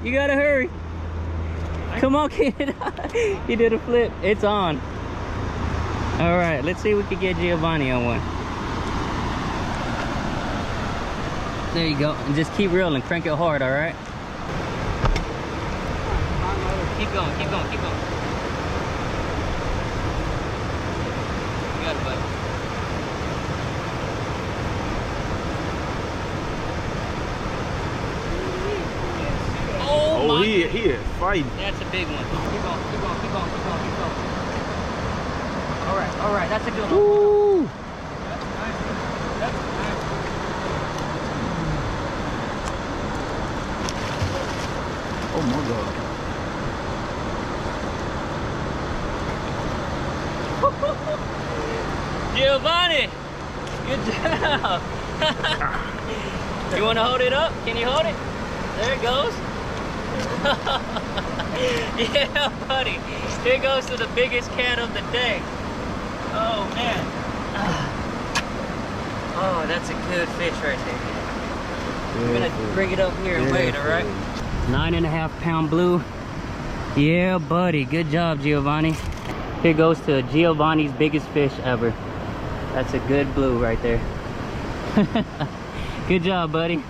You gotta hurry. Come on, kid. He did a flip. It's on. All right, let's see if we can get Giovanni on one. There you go. And just keep reeling. Crank it hard, all right? Keep going, keep going, keep going. You got it, bud. Oh, he is fighting. That's a big one. Keep going, keep going, keep going, keep going, keep going. All right, that's a good one. Ooh. That's nice. That's nice. Oh my God. Giovanni, good job. You want to hold it up? Can you hold it? There it goes. Yeah, buddy. Here goes to the biggest cat of the day. Oh, man. Oh, that's a good fish right there. We're going to bring it up here and wait, all right? 9.5 pound blue. Yeah, buddy. Good job, Giovanni. Here goes to Giovanni's biggest fish ever. That's a good blue right there. Good job, buddy.